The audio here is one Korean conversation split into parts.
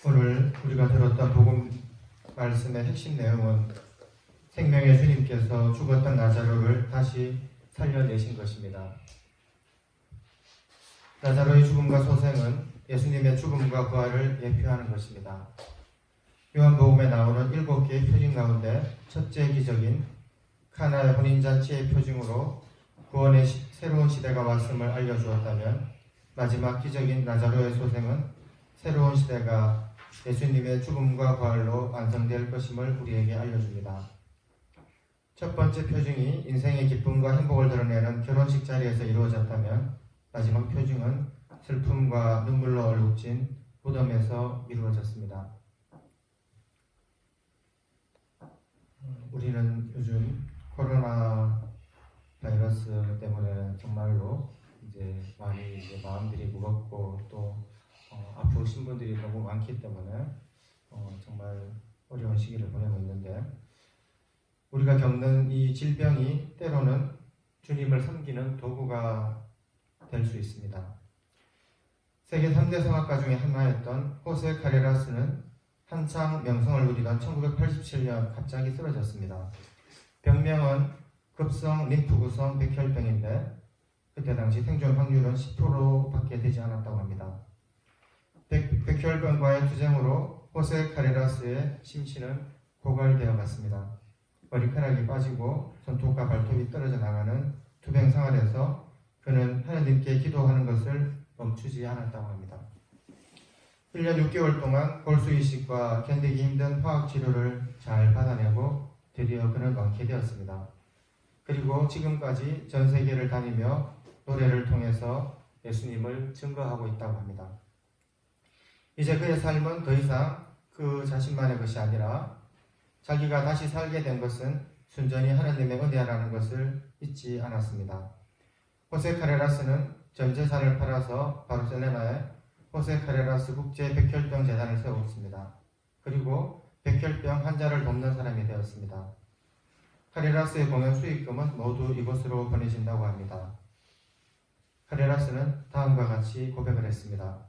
오늘 우리가 들었던 복음 말씀의 핵심 내용은 생명의 주님께서 죽었던 나사로를 다시 살려내신 것입니다. 나사로의 죽음과 소생은 예수님의 죽음과 부활을 예표하는 것입니다. 요한복음에 나오는 7개의 표징 가운데 첫째 기적인 카나의 혼인잔치의 표징으로 구원의 새로운 시대가 왔음을 알려주었다면, 마지막 기적인 나사로의 소생은 새로운 시대가 예수님의 죽음과 부활로 완성될 것임을 우리에게 알려줍니다. 첫 번째 표징이 인생의 기쁨과 행복을 드러내는 결혼식 자리에서 이루어졌다면, 마지막 표징은 슬픔과 눈물로 얼룩진 무덤에서 이루어졌습니다. 우리는 요즘 코로나 바이러스 때문에 정말로 이제 많이 마음들이 무겁고 또 아프신 분들이 너무 많기 때문에 정말 어려운 시기를 보내고 있는데, 우리가 겪는 이 질병이 때로는 주님을 섬기는 도구가 될 수 있습니다. 세계 3대 성악가 중에 하나였던 호세 카레라스는 한창 명성을 누리던 1987년 갑자기 쓰러졌습니다. 병명은 급성 림프구성 백혈병인데 그때 당시 생존 확률은 10%밖에 되지 않았다고 합니다. 백혈병과의 투쟁으로 호세 카레라스의 심신은 고갈되어 갔습니다. 머리카락이 빠지고 손톱과 발톱이 떨어져 나가는 투병 생활에서 그는 하나님께 기도하는 것을 멈추지 않았다고 합니다. 1년 6개월 동안 골수 이식과 견디기 힘든 화학 치료를 잘 받아내고 드디어 그는 완쾌되었습니다. 그리고 지금까지 전 세계를 다니며 노래를 통해서 예수님을 증거하고 있다고 합니다. 이제 그의 삶은 더 이상 그 자신만의 것이 아니라 자기가 다시 살게 된 것은 순전히 하나님의 은혜라는 것을 잊지 않았습니다. 호세 카레라스는 전 재산을 팔아서 바르셀로나에 호세 카레라스 국제 백혈병 재단을 세웠습니다. 그리고 백혈병 환자를 돕는 사람이 되었습니다. 카레라스의 공연 수익금은 모두 이곳으로 보내진다고 합니다. 카레라스는 다음과 같이 고백을 했습니다.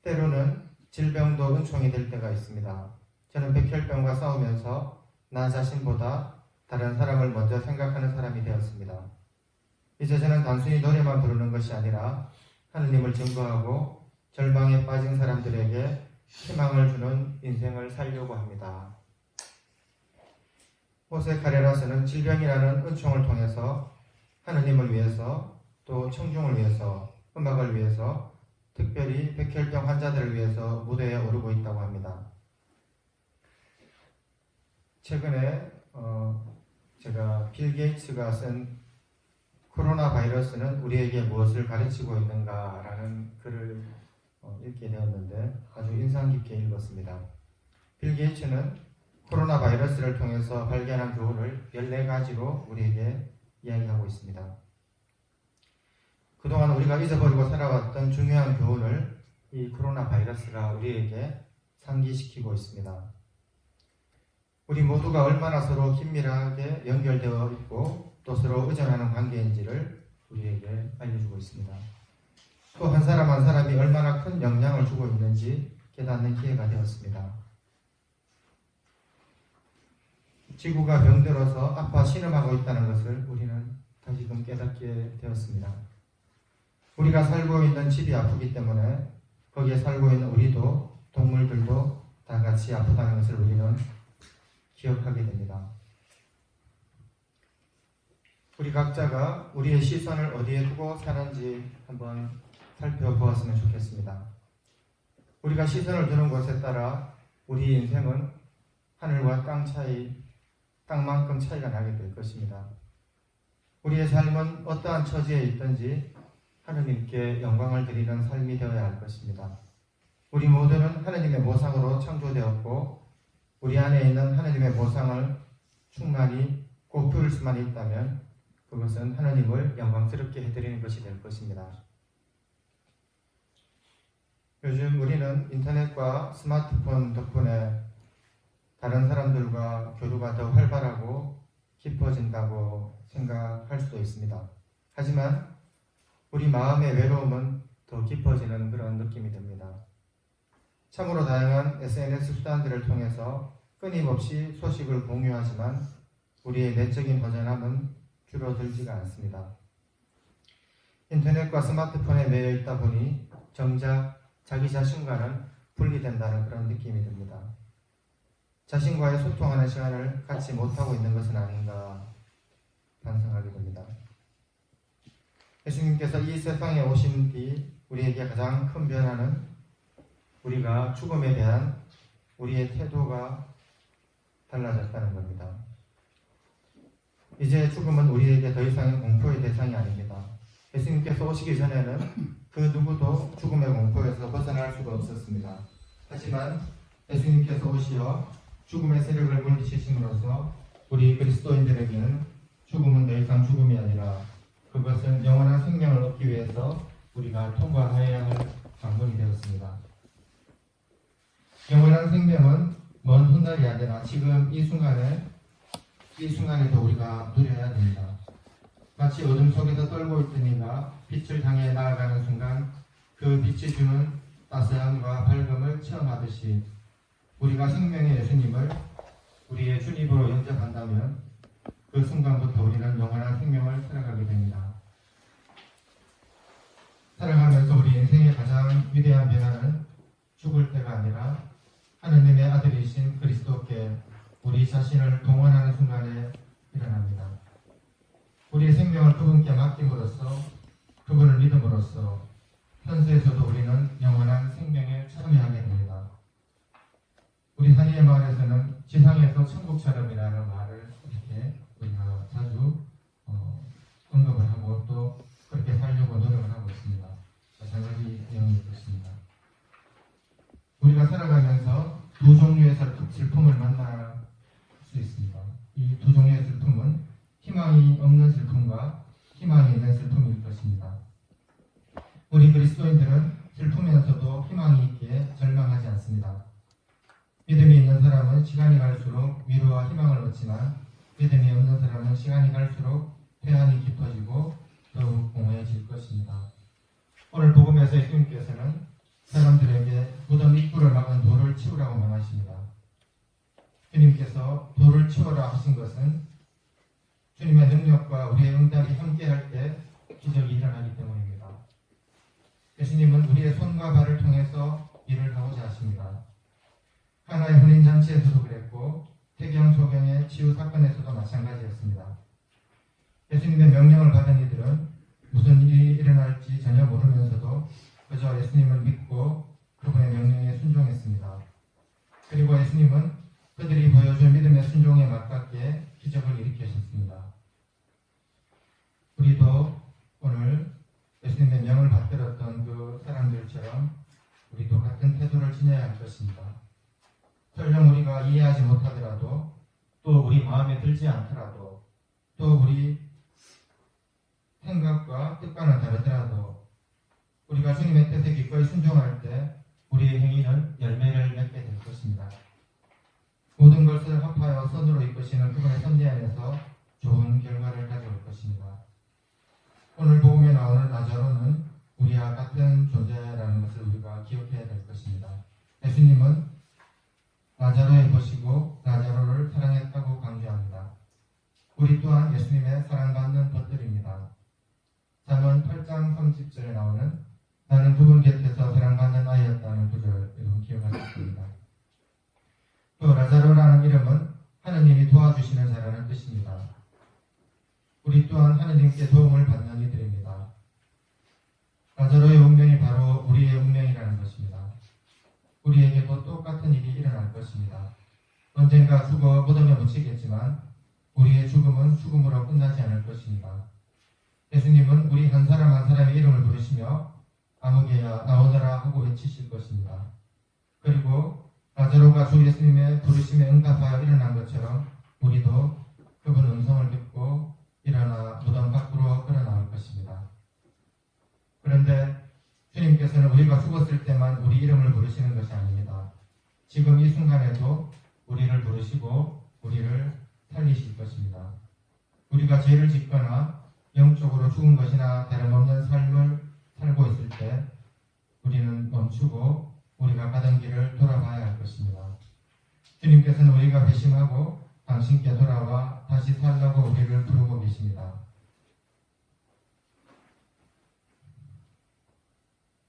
때로는 질병도 은총이 될 때가 있습니다. 저는 백혈병과 싸우면서 나 자신보다 다른 사람을 먼저 생각하는 사람이 되었습니다. 이제 저는 단순히 노래만 부르는 것이 아니라 하느님을 증거하고 절망에 빠진 사람들에게 희망을 주는 인생을 살려고 합니다. 호세 카레라스는 질병이라는 은총을 통해서 하느님을 위해서, 또 청중을 위해서, 음악을 위해서, 특별히 백혈병 환자들을 위해서 무대에 오르고 있다고 합니다. 최근에 제가 빌 게이츠가 쓴 코로나 바이러스는 우리에게 무엇을 가르치고 있는가라는 글을 읽게 되었는데 아주 인상 깊게 읽었습니다. 빌 게이츠는 코로나 바이러스를 통해서 발견한 교훈을 14가지로 우리에게 이야기하고 있습니다. 그동안 우리가 잊어버리고 살아왔던 중요한 교훈을 이 코로나 바이러스가 우리에게 상기시키고 있습니다. 우리 모두가 얼마나 서로 긴밀하게 연결되어 있고 또 서로 의존하는 관계인지를 우리에게 알려주고 있습니다. 또 한 사람 한 사람이 얼마나 큰 영향을 주고 있는지 깨닫는 기회가 되었습니다. 지구가 병들어서 아파 신음하고 있다는 것을 우리는 다시금 깨닫게 되었습니다. 우리가 살고 있는 집이 아프기 때문에 거기에 살고 있는 우리도, 동물들도 다 같이 아프다는 것을 우리는 기억하게 됩니다. 우리 각자가 우리의 시선을 어디에 두고 사는지 한번 살펴보았으면 좋겠습니다. 우리가 시선을 두는 곳에 따라 우리 인생은 하늘과 땅만큼 차이가 나게 될 것입니다. 우리의 삶은 어떠한 처지에 있든지 하느님께 영광을 드리는 삶이 되어야 할 것입니다. 우리 모두는 하느님의 모상으로 창조되었고 우리 안에 있는 하느님의 모상을 충만히 꽃피울 수만 있다면 그것은 하느님을 영광스럽게 해드리는 것이 될 것입니다. 요즘 우리는 인터넷과 스마트폰 덕분에 다른 사람들과 교류가 더 활발하고 깊어진다고 생각할 수도 있습니다. 하지만 우리 마음의 외로움은 더 깊어지는 그런 느낌이 듭니다. 참으로 다양한 SNS 수단들을 통해서 끊임없이 소식을 공유하지만 우리의 내적인 허전함은 줄어들지가 않습니다. 인터넷과 스마트폰에 매여 있다 보니 정작 자기 자신과는 분리된다는 그런 느낌이 듭니다. 자신과의 소통하는 시간을 갖지 못하고 있는 것은 아닌가 반성하게 됩니다. 예수님께서 이 세상에 오신 뒤 우리에게 가장 큰 변화는 우리가 죽음에 대한 우리의 태도가 달라졌다는 겁니다. 이제 죽음은 우리에게 더 이상의 공포의 대상이 아닙니다. 예수님께서 오시기 전에는 그 누구도 죽음의 공포에서 벗어날 수가 없었습니다. 하지만 예수님께서 오시어 죽음의 세력을 물리치심으로써 우리 그리스도인들에게는 죽음은 더 이상 죽음이 아니라 그것은 영원한 생명을 얻기 위해서 우리가 통과해야 할 관문이 되었습니다. 영원한 생명은 먼 훗날이 아니라 지금 이 순간에도 우리가 누려야 됩니다. 마치 어둠 속에서 떨고 있던 이가 빛을 향해 나아가는 순간 그 빛이 주는 따스함과 밝음을 체험하듯이 우리가 생명의 예수님을 우리의 주님으로 영접한다면 그 순간부터 우리는 영원한 생명을 살아가게 됩니다. 살아가면서 우리 인생의 가장 위대한 변화는 죽을 때가 아니라 하느님의 아들이신 그리스도께 우리 자신을 동원하는 순간에 일어납니다. 우리의 생명을 그분께 맡김으로써 그분을 믿음으로써 현세에서도 우리는 영원한 생명에 참여하게 됩니다. 우리 한의의 마을에서는 지상에서 천국처럼이라는 말을 이렇게 우리가 자주 언급을 하고 또 그렇게 살려고 노력을 하고 있습니다. 마찬가지 내용이 있습니다. 우리가 살아가면서 두 종류의 슬픔을 만날 수 있습니다. 이 두 종류의 슬픔은 희망이 없는 슬픔과 희망이 있는 슬픔일 것입니다. 우리 그리스도인들은 슬프면서도 희망이 있기에 절망하지 않습니다. 믿음이 있는 사람은 시간이 갈수록 위로와 희망을 얻지만 믿음이 없는 사람은 시간이 갈수록 회한이 깊어지고 더욱 공허해질 것입니다. 오늘 복음에서 예수님께서는 사람들에게 무덤 입구를 막은 돌을 치우라고 명하십니다. 주님께서 돌을 치워라 하신 것은 주님의 능력과 우리의 응답이 함께할 때 기적이 일어나기 때문입니다. 예수님은 우리의 손과 발을 통해서 일을 하고자 하십니다. 하나의 혼인잔치에서도 그랬고 태경소경의 치유 사건에서도 마찬가지였습니다. 예수님의 명령을 받은 이들은 무슨 일이 일어날지 전혀 모르면서도 그저 예수님을 믿고 그분의 명령에 순종했습니다. 그리고 예수님은 그들이 보여준 믿음의 순종에 맞닿게 기적을 일으키셨습니다. 우리도 오늘 예수님의 명을 받들었던 그 사람들처럼 우리도 같은 태도를 지녀야 할 것입니다. 설령 우리가 이해하지 못하더라도 또 우리 마음에 들지 않더라도 또 우리 생각과 뜻과는 다르더라도 우리가 주님의 뜻에 기꺼이 순종할 때 우리의 행위는 열매를 맺게 될 것입니다. 모든 것을 합하여 선으로 이끄시는 그분의 섭리 안에서 좋은 결과를 가져올 것입니다. 오늘 복음에 나오는 라자로는 우리와 같은 존재라는 것을 우리가 기억해야 될 것입니다. 예수님은 라자로에 보시고 라자로를 사랑했다고 강조합니다. 우리 또한 예수님의 사랑받는 것들입니다. 잠언 8장 30절에 나오는 나는 그분 곁에서 사랑받는 아이였다는 구절 여러분 기억하셨습니다. 또 라자로라는 이름은 하느님이 도와주시는 자라는 뜻입니다. 우리 또한 하느님께 도움을 받는 이들입니다. 라자로의 운명이 바로 우리의 운명이라는 것입니다. 우리에게도 똑같은 일이 일어날 것입니다. 언젠가 죽어 무덤에 묻히겠지만 우리의 죽음은 죽음으로 끝나지 않을 것입니다. 예수님은 우리 한 사람 한 사람의 이름을 부르시며 아무개야 나오너라 하고 외치실 것입니다. 그리고 라자로가 주 예수님의 부르심에 응답하여 일어난 것처럼 우리도 그분 음성을 듣고 일어나 무덤 밖으로 끌어나올 것입니다. 그런데 주님께서는 우리가 죽었을 때만 우리 이름을 부르시는 것이 아닙니다. 지금 이 순간에도 우리를 부르시고 우리를 살리실 것입니다. 우리가 죄를 짓거나 영적으로 죽은 것이나 다름없는 삶을 살고 있을 때 우리는 멈추고 우리가 가던 길을 돌아봐야 할 것입니다. 주님께서는 우리가 회심하고 당신께 돌아와 다시 살라고 우리를 부르고 계십니다.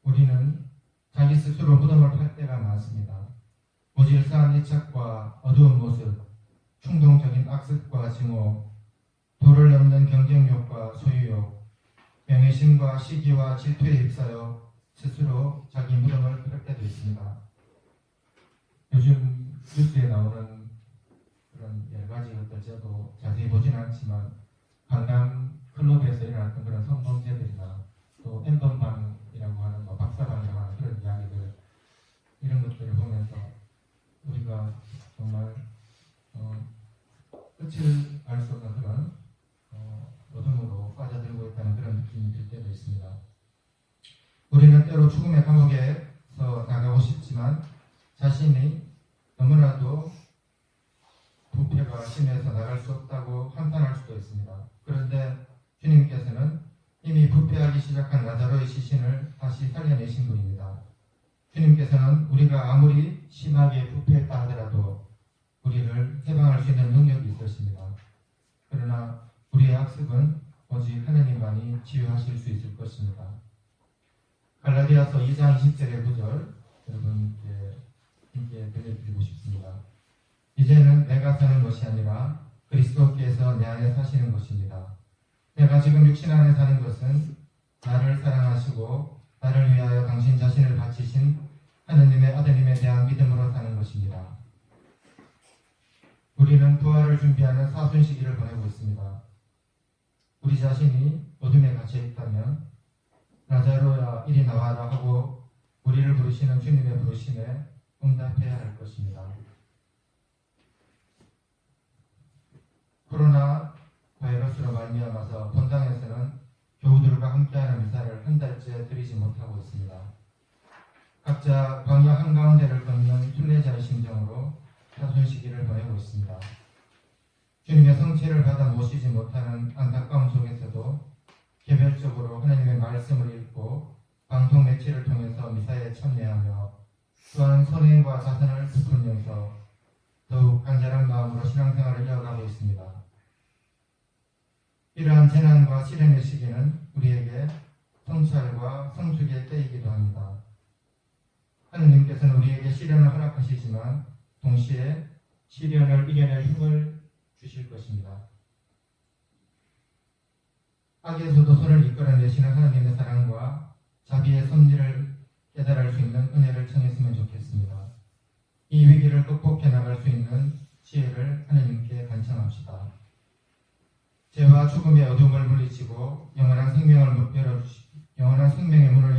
우리는 자기 스스로 무덤을 팔 때가 많습니다. 무질서한 애착과 어두운 모습, 충동적인 악습과 증오, 도를 넘는 경쟁욕과 소유욕, 명예심과 시기와 질투에 휩싸여 스스로 자기 무덤을 팔 때도 있습니다. 요즘 뉴스에 나오는 그런 여러 가지 것들 저도 자세히 보지는 않지만 강남 클럽에서 일어났던 그런 성범죄들이나 또 엠번방이라고 하는 박사방이라고 하는 그런 이야기들, 이런 것들을 보면서 우리가 정말 끝을 알 수 없는 그런 어둠으로 빠져들고 있다는 그런 느낌이 들 때도 있습니다. 우리는 때로 죽음의 감옥에서 나가고 싶지만 자신이 너무나도 부패가 심해서 나갈 수 없다고 한탄할 수도 있습니다. 그런데 주님께서는 이미 부패하기 시작한 라자로의 시신을 다시 살려내신 분입니다. 주님께서는 우리가 아무리 심하게 부패했다 하더라도 우리를 해방할 수 있는 능력이 있으십니다. 그러나 우리의 악습은 오직 하나님만이 치유하실 수 있을 것입니다. 갈라디아서 2장 20절의 구절 여러분께 함께 들려드리고 싶습니다. 이제는 내가 사는 것이 아니라 그리스도께서 내 안에 사시는 것입니다. 내가 지금 육신 안에 사는 것은 나를 사랑하시고 나를 위하여 당신 자신을 바치신 하느님의 아드님에 대한 믿음으로 사는 것입니다. 우리는 부활을 준비하는 사순 시기를 보내고 있습니다. 우리 자신이 어둠에 갇혀 있다면 라자로야 이리 나와라 하고 우리를 부르시는 주님의 부르심에 응답해야 할 것입니다. 코로나 바이러스로 말미암아서 본당에서는 교우들과 함께하는 미사를 한 달째 드리지 못하고 있습니다. 각자 광야 한가운데를 걷는 순례자의 심정으로 사순 시기를 보내고 있습니다. 주님의 성체를 받아 모시지 못하는 안타까움 속에서도 개별적으로 하나님의 말씀을 읽고 방송 매체를 통해서 미사에 참여하며 또한 선행과 자선을 베풀면서 더욱 간절한 마음으로 신앙생활을 이어가고 있습니다. 이러한 재난과 시련의 시기는 우리에게 성찰과 성숙의 때이기도 합니다. 하느님께서는 우리에게 시련을 허락하시지만 동시에 시련을 이겨낼 힘을 주실 것입니다. 악에서도 손을 이끌어내시는 하나님의 사랑과 자비의 섭리를 깨달을 수 있는 은혜를 청했으면 좋겠습니다. 이 위기를 극복해 나갈 수 있는 지혜를 하나님께 간청합시다. 죄와 죽음의 어둠을 물리치고 영원한 생명의 문을